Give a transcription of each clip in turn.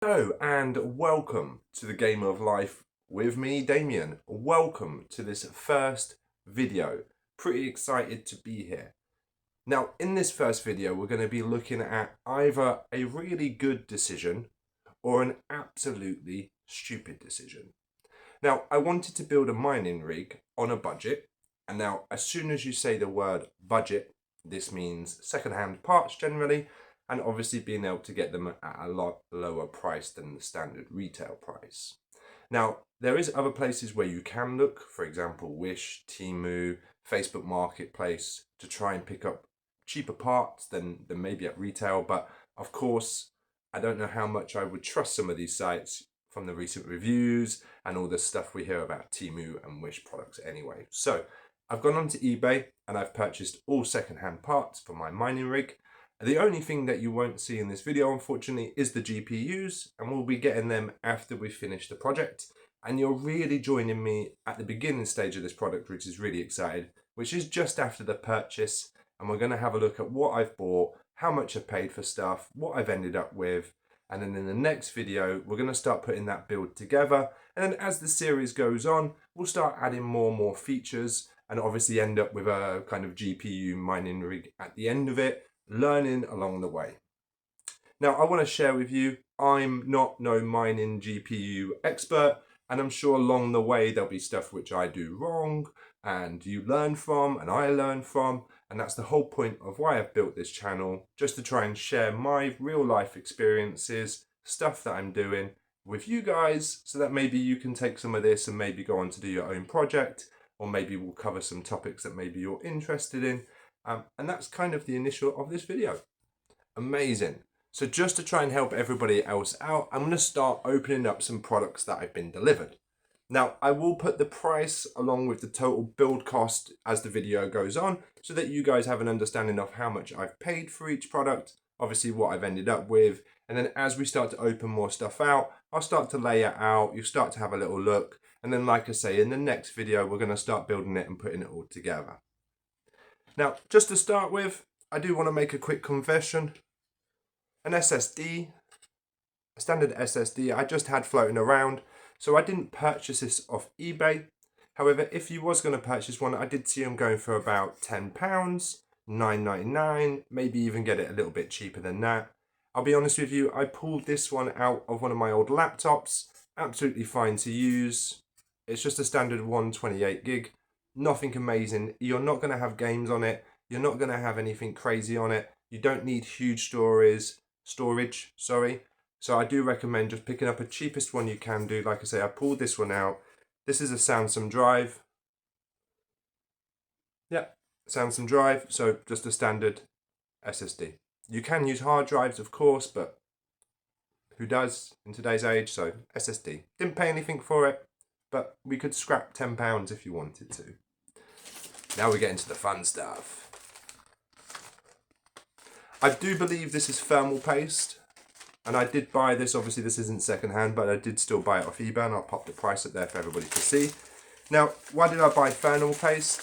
Hello and welcome to the Game of Life with me, Damien. Welcome to this first video. Pretty excited to be here. Now, in this first video, we're going to be looking at either a really good decision or an absolutely stupid decision. Now, I wanted to build a mining rig on a budget. And now, as soon as you say the word budget, this means second-hand parts generally, and obviously being able to get them at a lot lower price than the standard retail price. Now, there is other places where you can look, for example, Wish, Temu, Facebook Marketplace, to try and pick up cheaper parts than maybe at retail. But of course, I don't know how much I would trust some of these sites from the recent reviews and all the stuff we hear about Temu and Wish products anyway. So I've gone onto eBay and I've purchased all second-hand parts for my mining rig. The only thing that you won't see in this video, unfortunately, is the GPUs, and we'll be getting them after we finish the project. And you're really joining me at the beginning stage of this product, which is really excited, which is just after the purchase. And we're going to have a look at what I've bought, how much I've paid for stuff, what I've ended up with. And then in the next video, we're going to start putting that build together. And then as the series goes on, we'll start adding more and more features and obviously end up with a kind of GPU mining rig at the end of it, learning along the way. Now, I want to share with you, I'm not no mining GPU expert, and I'm sure along the way there'll be stuff which I do wrong and you learn from and I learn from, and that's the whole point of why I've built this channel, just to try and share my real life experiences, stuff that I'm doing with you guys, so that maybe you can take some of this and maybe go on to do your own project, or maybe we'll cover some topics that maybe you're interested in. And that's kind of the initial of this video. Amazing. So just to try and help everybody else out, I'm going to start opening up some products that have been delivered. Now, I will put the price along with the total build cost as the video goes on, so that you guys have an understanding of how much I've paid for each product, obviously what I've ended up with. And then as we start to open more stuff out, I'll start to lay it out, you start to have a little look. And then like I say, in the next video, we're going to start building it and putting it all together. Now, just to start with, I do want to make a quick confession. An SSD, a standard SSD, I just had floating around, so I didn't purchase this off eBay. However, if you was going to purchase one, I did see them going for about £10, £9.99, maybe even get it a little bit cheaper than that. I'll be honest with you, I pulled this one out of one of my old laptops, absolutely fine to use. It's just a standard 128 gig. Nothing amazing. You're not going to have games on it. You're not going to have anything crazy on it. You don't need huge storage. So I do recommend just picking up a cheapest one you can do. Like I say, I pulled this one out. This is a Samsung drive. Yeah, Samsung drive. So just a standard SSD. You can use hard drives, of course, but who does in today's age? So SSD. Didn't pay anything for it, but we could scrap £10 if you wanted to. Now we get into the fun stuff. I do believe this is thermal paste, and I did buy this. Obviously this isn't secondhand, but I did still buy it off eBay, and I'll pop the price up there for everybody to see. Now, why did I buy thermal paste?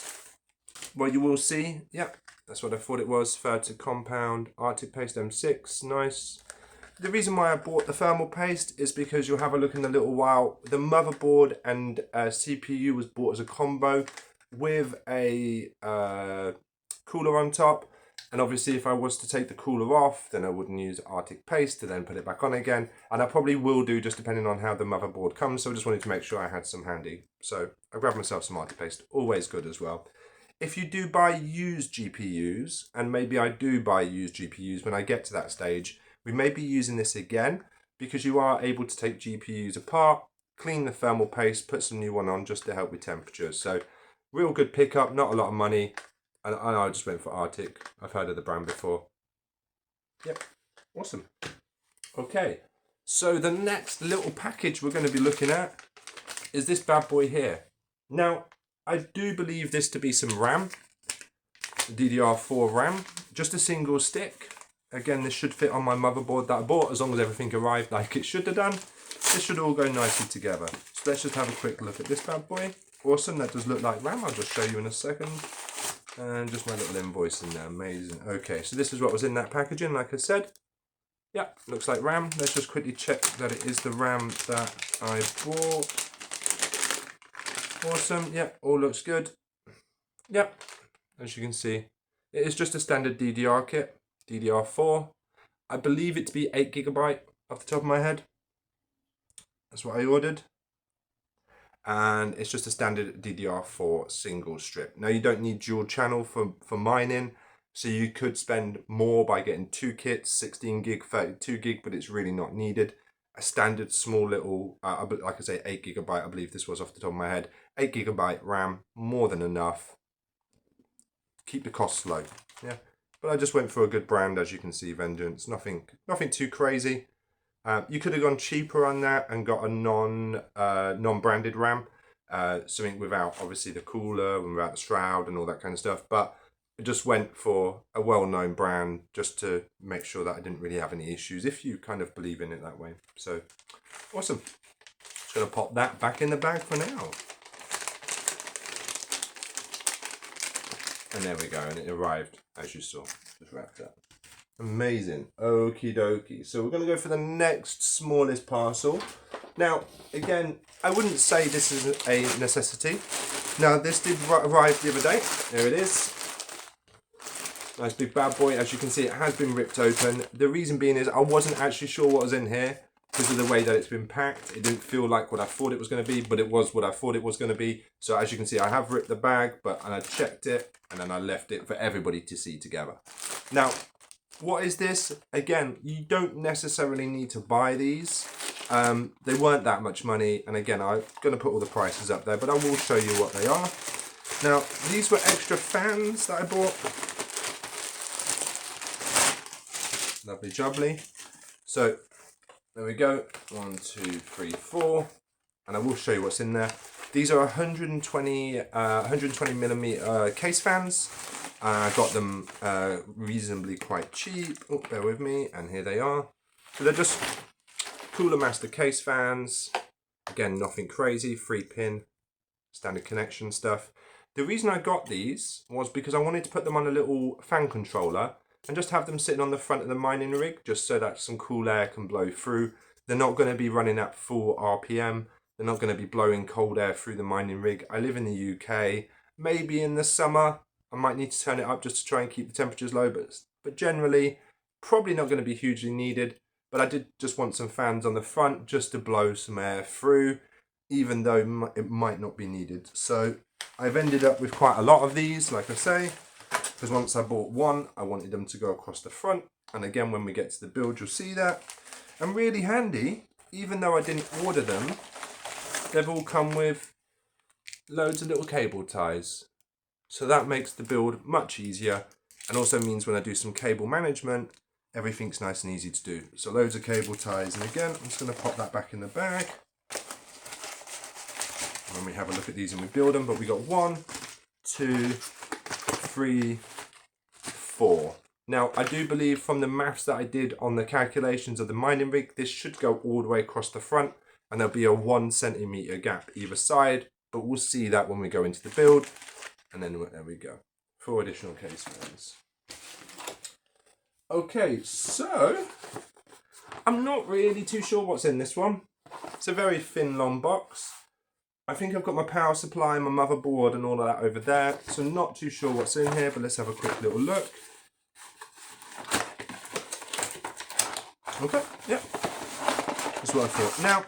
Well, you will see. Yeah, that's what I thought it was. Ferritic compound, Arctic paste M6, nice. The reason why I bought the thermal paste is because you'll have a look in a little while. The motherboard and CPU was bought as a combo with a cooler on top. And obviously if I was to take the cooler off, then I wouldn't use Arctic paste to then put it back on again. And I probably will do, just depending on how the motherboard comes. So I just wanted to make sure I had some handy. So I grabbed myself some Arctic paste, always good as well. If you do buy used GPUs, and maybe I do buy used GPUs when I get to that stage, we may be using this again, because you are able to take GPUs apart, clean the thermal paste, put some new one on just to help with temperatures. So real good pickup, not a lot of money. And I just went for Arctic. I've heard of the brand before. Yep, awesome. Okay, so the next little package we're going to be looking at is this bad boy here. Now, I do believe this to be some RAM, DDR4 RAM, just a single stick. Again, this should fit on my motherboard that I bought, as long as everything arrived like it should have done. This should all go nicely together. So let's just have a quick look at this bad boy. Awesome, that does look like RAM. I'll just show you in a second. And just my little invoice in there, amazing. Okay, so this is what was in that packaging, like I said. Yeah, looks like RAM. Let's just quickly check that it is the RAM that I bought. Awesome. Yeah, all looks good. Yep, as you can see, it is just a standard DDR kit, DDR4. I believe it to be 8 GB off the top of my head. That's what I ordered. And it's just a standard DDR4 single strip. Now you don't need dual channel for mining, so you could spend more by getting 2 kits, 16 gig, 32 gig, but it's really not needed. A standard small little, like I say, 8 GB, I believe this was off the top of my head, 8 GB RAM, more than enough. Keep the costs low, yeah. But I just went for a good brand, as you can see, Vengeance. Nothing too crazy. You could have gone cheaper on that and got a non-branded RAM, something without obviously the cooler and without the shroud and all that kind of stuff. But I just went for a well-known brand just to make sure that I didn't really have any issues, if you kind of believe in it that way. So awesome. Just gonna pop that back in the bag for now. And there we go, and it arrived, as you saw, just wrapped up. Amazing. Okie dokie. So we're going to go for the next smallest parcel. Now, again, I wouldn't say this is a necessity. Now, this did arrive the other day. There it is. Nice big bad boy. As you can see, it has been ripped open. The reason being is I wasn't actually sure what was in here because of the way that it's been packed. It didn't feel like what I thought it was going to be, but it was what I thought it was going to be. So as you can see, I have ripped the bag, and I checked it, and then I left it for everybody to see together. Now, what is this? Again, you don't necessarily need to buy these. They weren't that much money, and again, I'm going to put all the prices up there, but I will show you what they are. Now, these were extra fans that I bought. Lovely jubbly. So, there we go. 1, 2, 3, 4. And I will show you what's in there. These are 120 millimeter case fans. I got them reasonably quite cheap. Oh, bear with me. And here they are. So they're just Cooler Master case fans. Again, nothing crazy. 3-pin, standard connection stuff. The reason I got these was because I wanted to put them on a little fan controller and just have them sitting on the front of the mining rig, just so that some cool air can blow through. They're not going to be running at full RPM. They're not going to be blowing cold air through the mining rig. I live in the UK. Maybe in the summer, I might need to turn it up just to try and keep the temperatures low. But generally, probably not going to be hugely needed. But I did just want some fans on the front just to blow some air through, even though it might not be needed. So I've ended up with quite a lot of these, like I say. Because once I bought one, I wanted them to go across the front. And again, when we get to the build, you'll see that. And really handy, even though I didn't order them, they've all come with loads of little cable ties. So that makes the build much easier. And also means when I do some cable management, everything's nice and easy to do. So loads of cable ties. And again, I'm just going to pop that back in the bag. When we have a look at these and we build them. But we got 1, 2, 3, 4. Now, I do believe from the maths that I did on the calculations of the mining rig, this should go all the way across the front, and there'll be a 1 centimeter gap either side, but we'll see that when we go into the build. And then there we go. 4 additional case fans. Okay, so I'm not really too sure what's in this one. It's a very thin, long box. I think I've got my power supply, my motherboard and all of that over there. So not too sure what's in here, but let's have a quick little look. Okay, yeah. That's what I thought. Now,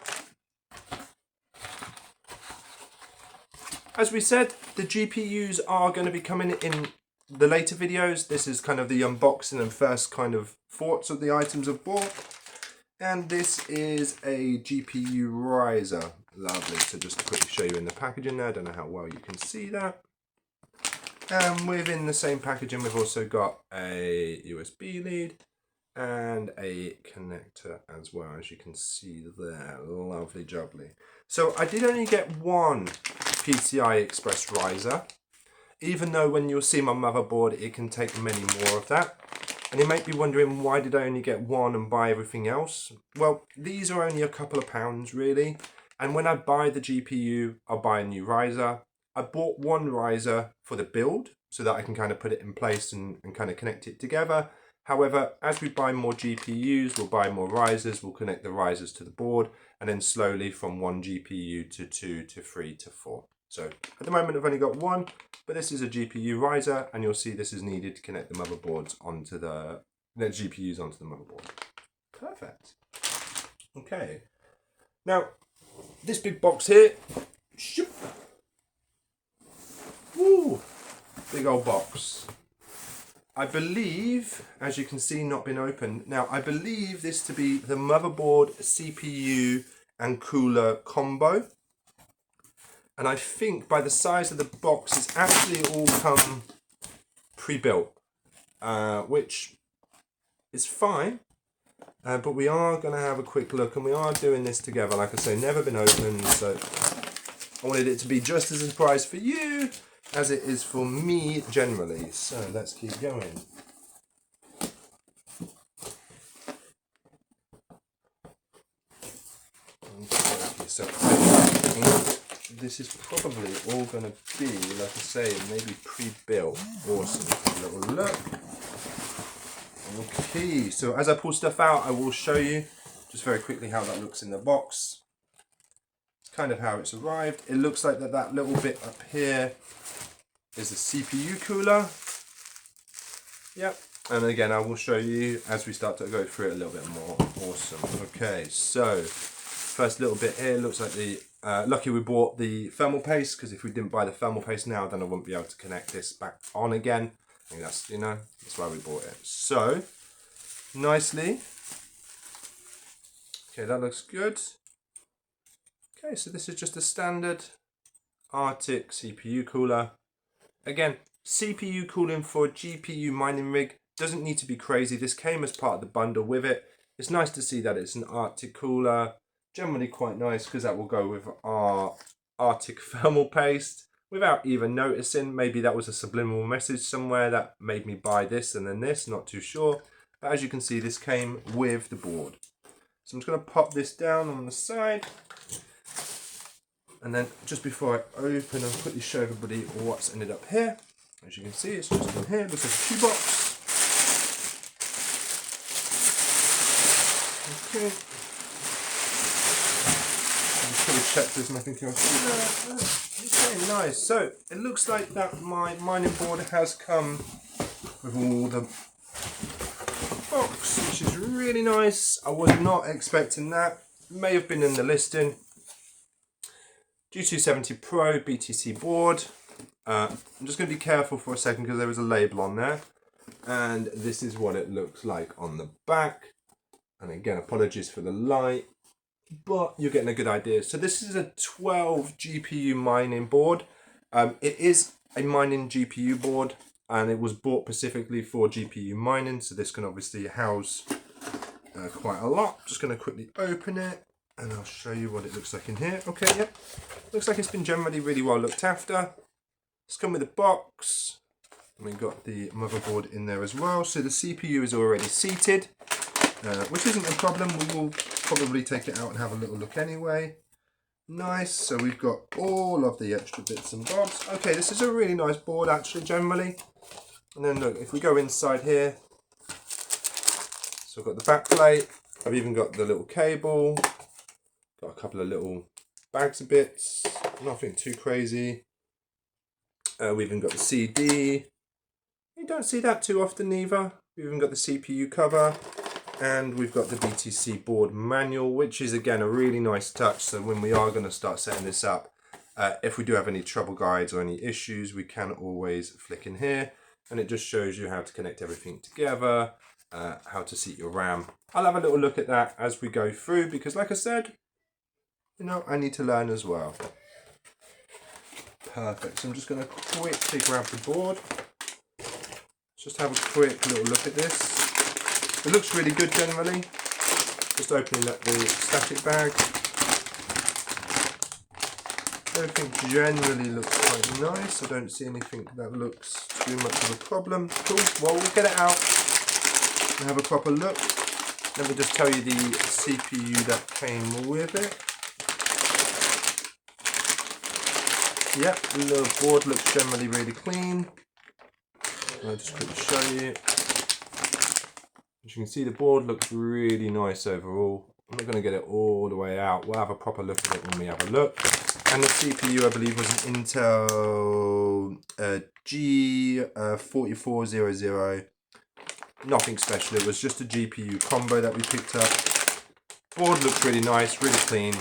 as we said, the GPUs are going to be coming in the later videos. This is kind of the unboxing and first kind of thoughts of the items I've bought. And this is a GPU riser. Lovely. So just to quickly show you in the packaging there. I don't know how well you can see that. And within the same packaging, we've also got a USB lead and a connector as well, as you can see there. Lovely jubbly. So I did only get one PCI Express riser, even though when you'll see my motherboard, it can take many more of that. And you might be wondering, why did I only get one and buy everything else? Well, these are only a couple of pounds really. And when I buy the GPU, I'll buy a new riser. I bought one riser for the build so that I can kind of put it in place and kind of connect it together. However, as we buy more GPUs, we'll buy more risers, we'll connect the risers to the board, and then slowly from 1 GPU to 2 to 3 to 4. So at the moment I've only got 1, but this is a GPU riser, and you'll see this is needed to connect the motherboards onto the GPUs onto the motherboard. Perfect. Okay. Now, this big box here, woo, big old box. I believe, as you can see, not been opened. Now, I believe this to be the motherboard, CPU, and cooler combo. And I think by the size of the box, it's actually all come pre-built, which is fine. But we are going to have a quick look, and we are doing this together. Like I say, never been opened, so I wanted it to be just as a surprise for you as it is for me generally. So let's keep going. Okay, so this is probably all going to be, like I say, maybe pre-built. Awesome. A little look. Okay, so as I pull stuff out, I will show you just very quickly how that looks in the box. It's kind of how it's arrived. It looks like that little bit up here is the CPU cooler. Yep. And again, I will show you as we start to go through it a little bit more. Awesome. Okay, so first little bit here looks like the lucky we bought the thermal paste, because if we didn't buy the thermal paste now, then I wouldn't be able to connect this back on again. I think that's, that's why we bought it. So, nicely. Okay, that looks good. Okay, so this is just a standard Arctic CPU cooler. Again, CPU cooling for a GPU mining rig doesn't need to be crazy. This came as part of the bundle with it. It's nice to see that it's an Arctic cooler. Generally quite nice, because that will go with our Arctic thermal paste. Without even noticing, maybe that was a subliminal message somewhere that made me buy this and then this, not too sure. But as you can see, this came with the board. So I'm just going to pop this down on the side. And then just before I open, I'll quickly show everybody what's ended up here. As you can see, it's just in here. It looks like a shoe box. Okay. Check there's nothing else in there. Okay, nice. So it looks like that my mining board has come with all the box, which is really nice. I was not expecting that. It may have been in the listing. G270 Pro BTC board. I'm just going to be careful for a second because there is a label on there, and this is what it looks like on the back. And again, apologies for the light, but you're getting a good idea. So this is a 12 GPU mining board. It is a mining GPU board, and it was bought specifically for GPU mining. So this can obviously house quite a lot. Just going to quickly open it, and I'll show you what it looks like in here. Okay, yep. Looks like it's been generally really well looked after. It's come with a box. And we've got the motherboard in there as well. So the CPU is already seated, which isn't a problem. We will probably take it out and have a little look anyway. Nice. So we've got all of the extra bits and bobs. Okay, this is a really nice board actually, generally. And then look, if we go inside here, so I've got the back plate. I've even got the little cable. Got a couple of little bags of bits. Nothing too crazy. We've even got the CD. You don't see that too often either. We've even got the CPU cover. And we've got the BTC board manual, which is again a really nice touch. So when we are going to start setting this up, if we do have any trouble guides or any issues, we can always flick in here. And it just shows you how to connect everything together, how to seat your RAM. I'll have a little look at that as we go through, because like I said, I need to learn as well. Perfect. So I'm just going to quickly grab the board. Just have a quick little look at this. It looks really good generally. Just opening up the static bag. Everything generally looks quite nice. I don't see anything that looks too much of a problem. Cool. Well, we'll get it out and have a proper look. Let me just tell you the CPU that came with it. Yep, the board looks generally really clean. I'll just quickly show you. As you can see, the board looks really nice overall. I'm not going to get it all the way out. We'll have a proper look at it when we have a look. And the CPU, I believe, was an Intel G4400. Nothing special. It was just a GPU combo that we picked up. Board looks really nice, really clean.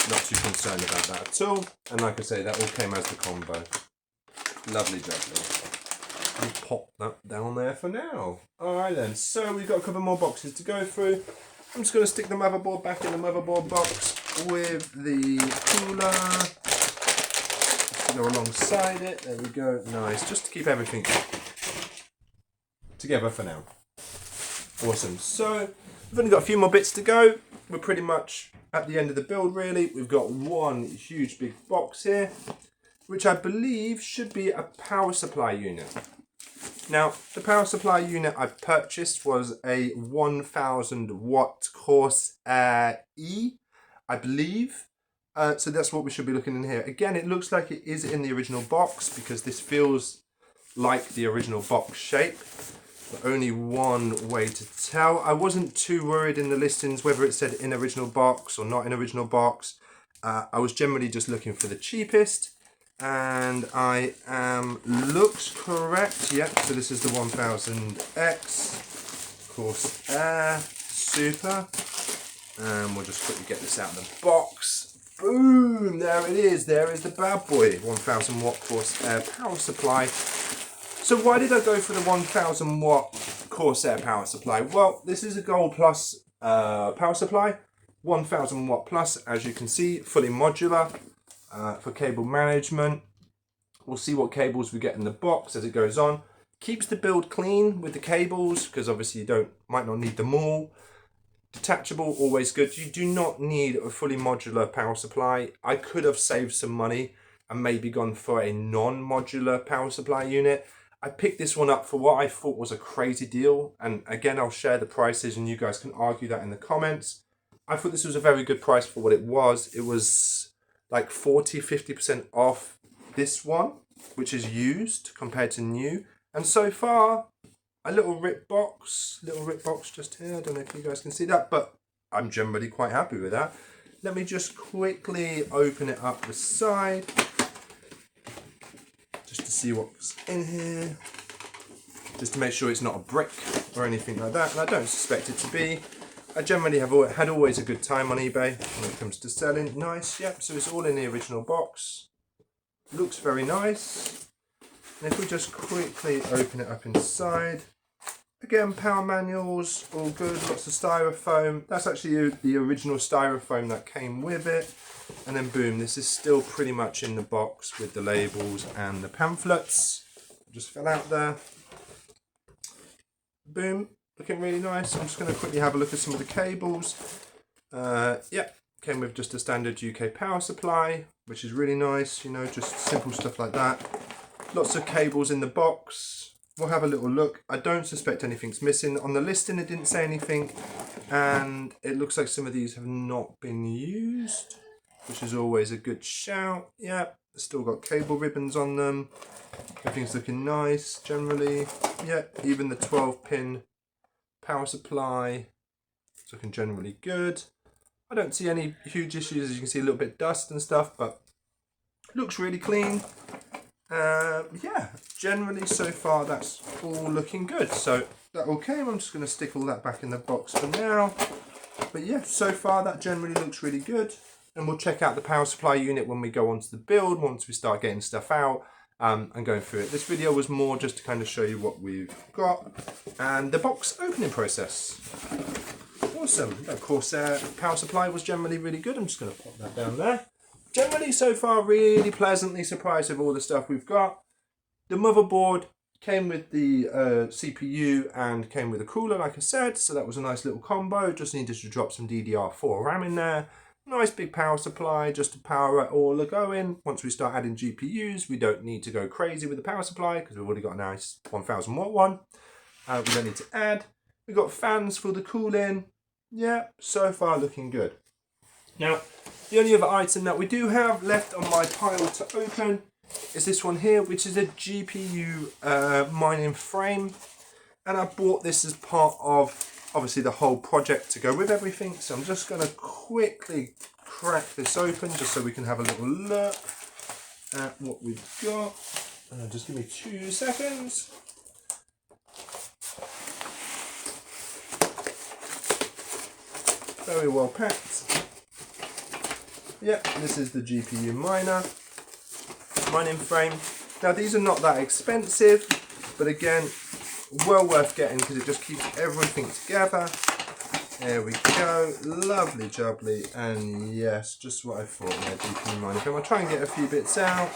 Not too concerned about that at all. And like I say, that all came as the combo. Lovely jubbly. I'll pop that down there for now. Alright then, so we've got a couple more boxes to go through. I'm just going to stick the motherboard back in the motherboard box with the cooler. Just go alongside it. There we go. Nice. Just to keep everything together for now. Awesome. So we've only got a few more bits to go. We're pretty much at the end of the build really. We've got one huge big box here, which I believe should be a power supply unit. Now, the power supply unit I purchased was a 1000 watt Corsair E, I believe. So that's what we should be looking in here. Again, it looks like it is in the original box because this feels like the original box shape. But only one way to tell. I wasn't too worried in the listings whether it said in original box or not in original box. I was generally just looking for the cheapest. And I am, looks correct, yep, so this is the 1000X Corsair Super, and we'll just quickly get this out of the box. Boom, there it is the bad boy, 1000 watt Corsair power supply. So why did I go for the 1000 watt Corsair power supply? Well, this is a Gold Plus power supply, 1000 watt plus, as you can see, fully modular. For cable management. We'll see what cables we get in the box as it goes on. Keeps the build clean with the cables because obviously you might not need them all. Detachable, always good. You do not need a fully modular power supply. I could have saved some money and maybe gone for a non-modular power supply unit. I picked this one up for what I thought was a crazy deal, and again I'll share the prices and you guys can argue that in the comments. I thought this was a very good price for what it was. It was like 40-50% off this one, which is used compared to new. And so far, a little rip box just here. I don't know if you guys can see that, but I'm generally quite happy with that. Let me just quickly open it up the side, just to see what's in here, just to make sure it's not a brick or anything like that. And I don't suspect it to be. I generally have had always a good time on eBay when it comes to selling. Nice, yep, so it's all in the original box. Looks very nice. And if we just quickly open it up inside, again, power manuals, all good, lots of styrofoam. That's actually the original styrofoam that came with it. And then boom, this is still pretty much in the box with the labels and the pamphlets. Just fell out there. Boom. Looking really nice. I'm just going to quickly have a look at some of the cables. Yeah, came with just a standard UK power supply, which is really nice, you know, just simple stuff like that. Lots of cables in the box. We'll have a little look. I don't suspect anything's missing. On the listing it didn't say anything, and it looks like some of these have not been used, which is always a good shout. Yeah, still got cable ribbons on them. Everything's looking nice generally. Yeah, even the 12-pin power supply, it's looking generally good. I don't see any huge issues. As you can see, a little bit of dust and stuff, but looks really clean. Yeah, generally so far that's all looking good. So that all came. I'm just going to stick all that back in the box for now. But yeah, so far that generally looks really good. And we'll check out the power supply unit when we go onto the build, once we start getting stuff out. And going through it. This video was more just to kind of show you what we've got and the box opening process. Awesome. That Corsair power supply was generally really good. I'm just going to pop that down there. Generally so far really pleasantly surprised with all the stuff we've got. The motherboard came with the CPU and came with a cooler, like I said, so that was a nice little combo. Just needed to drop some DDR4 RAM in there. Nice big power supply just to power it all going. Once we start adding GPUs, we don't need to go crazy with the power supply because we've already got a nice 1000 watt one. We don't need to add. We've got fans for the cooling. Yeah, so far looking good. Now, the only other item that we do have left on my pile to open is this one here, which is a GPU mining frame. And I bought this as part of obviously the whole project to go with everything. So I'm just going to quickly crack this open just so we can have a little look at what we've got. Just give me 2 seconds. Very well packed. Yep, this is the GPU mining frame. Now these are not that expensive, but again, well worth getting because it just keeps everything together. There we go, lovely jubbly, and yes, just what I thought. My GPU mining frame. I'll try and get a few bits out.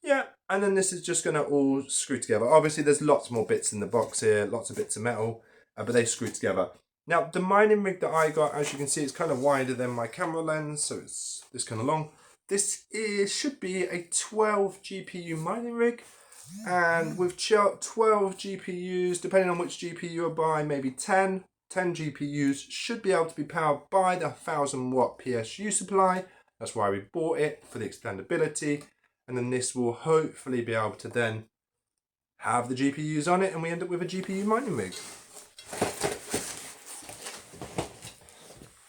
Yeah, and then this is just going to all screw together. Obviously, there's lots more bits in the box here, lots of bits of metal, but they screw together. Now, the mining rig that I got, as you can see, it's kind of wider than my camera lens, so it's this kind of long. This should be a 12 GPU mining rig, and with 12 GPUs, depending on which GPU I buy, maybe 10 GPUs should be able to be powered by the 1000 watt PSU supply. That's why we bought it, for the expandability, and then this will hopefully be able to then have the GPUs on it, and we end up with a GPU mining rig.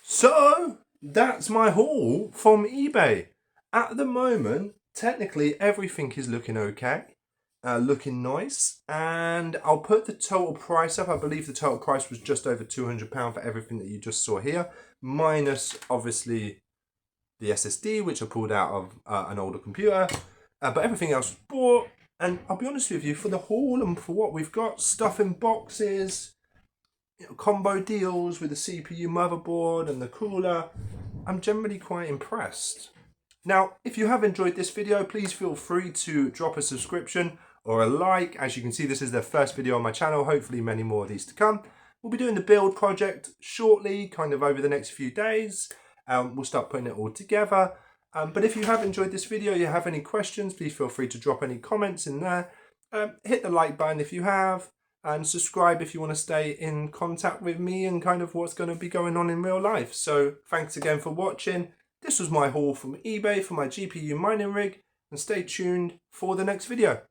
So that's my haul from eBay. At the moment, technically everything is looking okay, looking nice, and I'll put the total price up. I believe the total price was just over £200 for everything that you just saw here, minus obviously the SSD, which I pulled out of an older computer, but everything else was bought. And I'll be honest with you, for the haul and for what we've got, stuff in boxes, combo deals with the CPU motherboard and the cooler, I'm generally quite impressed. Now, if you have enjoyed this video, please feel free to drop a subscription or a like. As you can see, this is the first video on my channel, hopefully many more of these to come. We'll be doing the build project shortly, kind of over the next few days. We'll start putting it all together. But if you have enjoyed this video, you have any questions, please feel free to drop any comments in there. Hit the like button if you have, and subscribe if you want to stay in contact with me and kind of what's going to be going on in real life. So thanks again for watching. This was my haul from eBay for my GPU mining rig, and stay tuned for the next video.